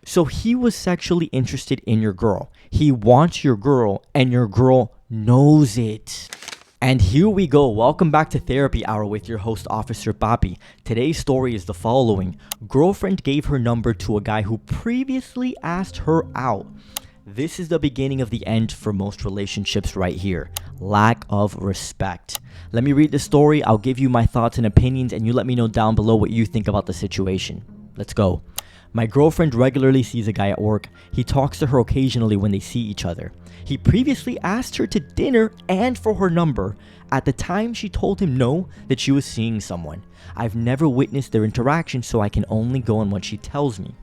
So he was sexually interested in your girl. He wants your girl, and your girl knows it. And here we go. Welcome back to Therapy Hour with your host, Officer Papi. Today's story is the following. Girlfriend gave her number to a guy who previously asked her out. This is the beginning of the end for most relationships right here. Lack of respect. Let me read the story. I'll give you my thoughts and opinions, and you let me know down below what you think about the situation. Let's go. My girlfriend regularly sees a guy at work. He talks to her occasionally when they see each other. He previously asked her to dinner and for her number. At the time, she told him no, that she was seeing someone. I've never witnessed their interaction, so I can only go on what she tells me.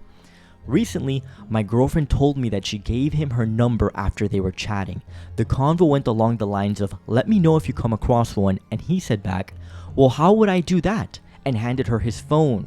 Recently, my girlfriend told me that she gave him her number after they were chatting. The convo went along the lines of, "Let me know if you come across one," and he said back, "Well, how would I do that?" and handed her his phone.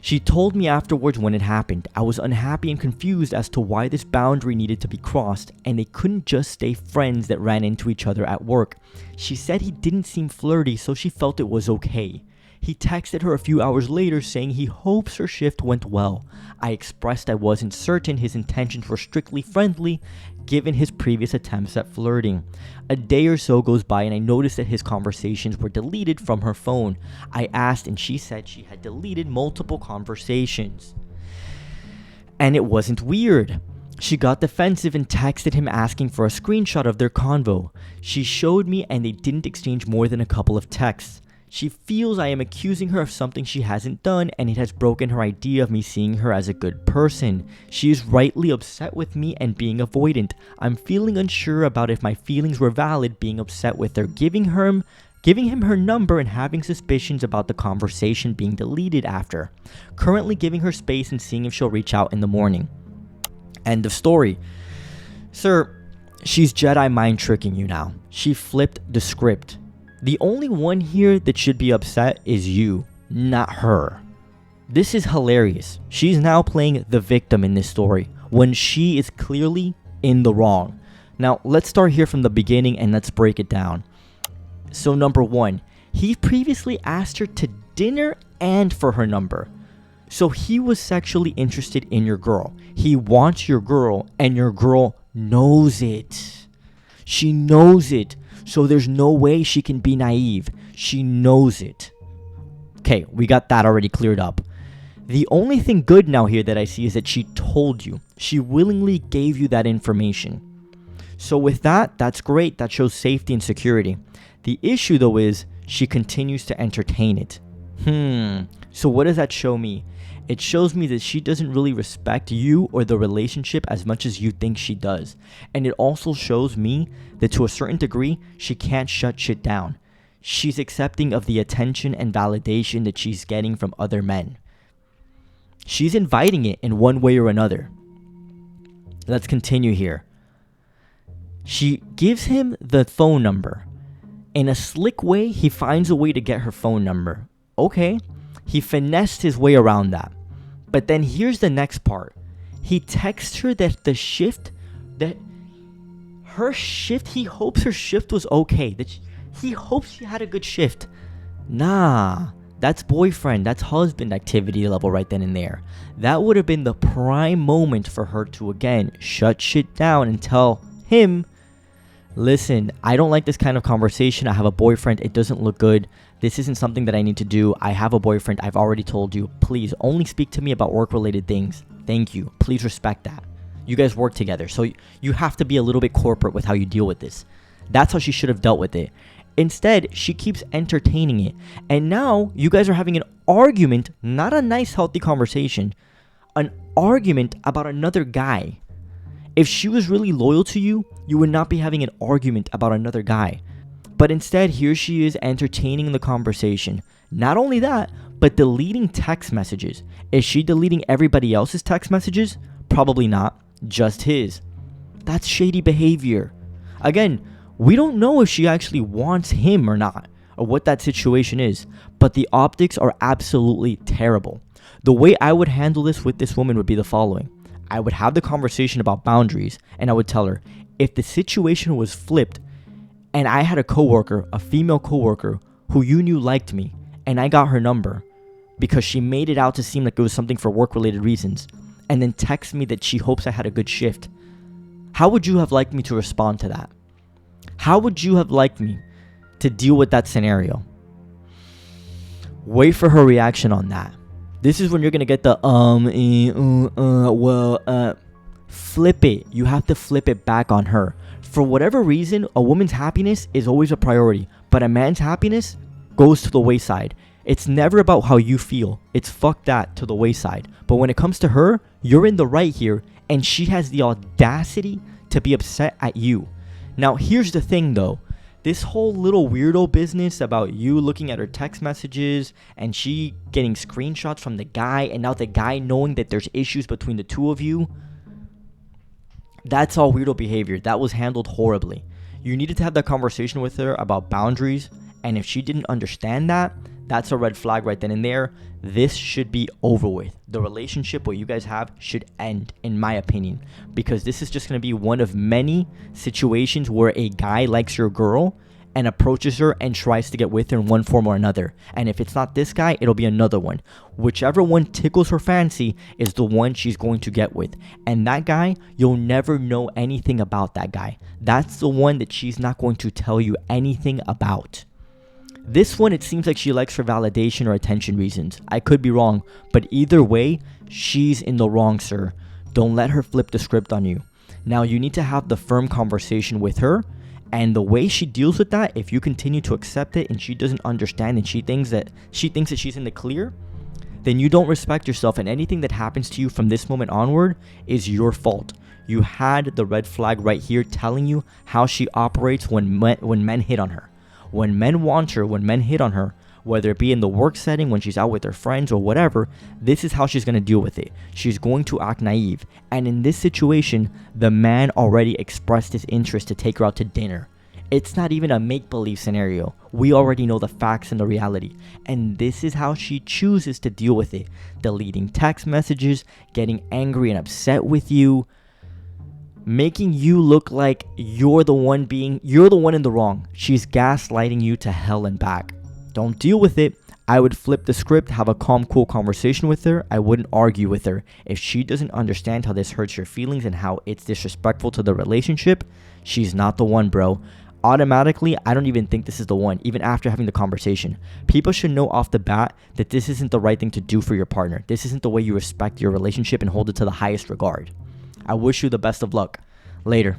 She told me afterwards when it happened. I was unhappy and confused as to why this boundary needed to be crossed, and they couldn't just stay friends that ran into each other at work. She said he didn't seem flirty, so she felt it was okay. He texted her a few hours later saying he hopes her shift went well. I expressed I wasn't certain his intentions were strictly friendly, given his previous attempts at flirting. A day or so goes by and I noticed that his conversations were deleted from her phone. I asked and she said she had deleted multiple conversations. And it wasn't weird. She got defensive and texted him asking for a screenshot of their convo. She showed me and they didn't exchange more than a couple of texts. She feels I am accusing her of something she hasn't done, and it has broken her idea of me seeing her as a good person. She is rightly upset with me and being avoidant. I'm feeling unsure about if my feelings were valid, being upset with her, giving him her number and having suspicions about the conversation being deleted after. Currently giving her space and seeing if she'll reach out in the morning. End of story. Sir, she's Jedi mind tricking you now. She flipped the script. The only one here that should be upset is you, not her. This is hilarious. She's now playing the victim in this story when she is clearly in the wrong. Now, let's start here from the beginning and let's break it down. So number one, he previously asked her to dinner and for her number. So he was sexually interested in your girl. He wants your girl and your girl knows it. She knows it. So there's no way she can be naive. She knows it. Okay, we got that already cleared up. The only thing good now here that I see is that she told you. She willingly gave you that information. So with that, that's great. That shows safety and security. The issue though is she continues to entertain it. So what does that show me? It shows me that she doesn't really respect you or the relationship as much as you think she does. And it also shows me that to a certain degree, she can't shut shit down. She's accepting of the attention and validation that she's getting from other men. She's inviting it in one way or another. Let's continue here. She gives him the phone number. In a slick way, he finds a way to get her phone number. Okay, he finessed his way around that. But then here's the next part. He texts her that he hopes her shift was okay. He hopes she had a good shift. Nah, that's boyfriend, that's husband activity level right then and there. That would have been the prime moment for her to again shut shit down and tell him, listen, I don't like this kind of conversation. I have a boyfriend. It doesn't look good. This isn't something that I need to do. I have a boyfriend. I've already told you. Please only speak to me about work-related things. Thank you. Please respect that. You guys work together, so you have to be a little bit corporate with how you deal with this. That's how she should have dealt with it. Instead, she keeps entertaining it. And now you guys are having an argument, not a nice, healthy conversation, an argument about another guy. If she was really loyal to you, you would not be having an argument about another guy. But instead, here she is entertaining the conversation. Not only that, but deleting text messages. Is she deleting everybody else's text messages? Probably not. Just his. That's shady behavior. Again, we don't know if she actually wants him or not, or what that situation is, but the optics are absolutely terrible. The way I would handle this with this woman would be the following. I would have the conversation about boundaries, and I would tell her, if the situation was flipped, and I had a female coworker, who you knew liked me, and I got her number, because she made it out to seem like it was something for work-related reasons, and then texts me that she hopes I had a good shift. How would you have liked me to respond to that? How would you have liked me to deal with that scenario? Wait for her reaction on that. This is when you're going to get the flip it. You have to flip it back on her. For whatever reason, a woman's happiness is always a priority, but a man's happiness goes to the wayside. It's never about how you feel. It's fuck that to the wayside. But when it comes to her, you're in the right here, and she has the audacity to be upset at you. Now, here's the thing though. This whole little weirdo business about you looking at her text messages and she getting screenshots from the guy, and now the guy knowing that there's issues between the two of you, that's all weirdo behavior. That was handled horribly. You needed to have that conversation with her about boundaries, and if she didn't understand that, that's a red flag right then and there. This should be over with. The relationship what you guys have should end, in my opinion, because this is just going to be one of many situations where a guy likes your girl and approaches her and tries to get with her in one form or another. And if it's not this guy, it'll be another one. Whichever one tickles her fancy is the one she's going to get with. And that guy, you'll never know anything about that guy. That's the one that she's not going to tell you anything about. This one, it seems like she likes for validation or attention reasons. I could be wrong, but either way, she's in the wrong, sir. Don't let her flip the script on you. Now, you need to have the firm conversation with her, and the way she deals with that, if you continue to accept it and she doesn't understand and she thinks that she's in the clear, then you don't respect yourself, and anything that happens to you from this moment onward is your fault. You had the red flag right here telling you how she operates when men hit on her. When men want her, when men hit on her, whether it be in the work setting, when she's out with her friends or whatever, this is how she's going to deal with it. She's going to act naive. And in this situation, the man already expressed his interest to take her out to dinner. It's not even a make-believe scenario. We already know the facts and the reality. And this is how she chooses to deal with it. Deleting text messages, getting angry and upset with you, making you look like you're the one in the wrong. She's gaslighting you to hell and back. Don't deal with it. I would flip the script, have a calm, cool conversation with her. I wouldn't argue with her. If she doesn't understand how this hurts your feelings and how it's disrespectful to the relationship, she's not the one, bro. Automatically, I don't even think this is the one, even after having the conversation. People should know off the bat that this isn't the right thing to do for your partner. This isn't the way you respect your relationship and hold it to the highest regard. I wish you the best of luck. Later.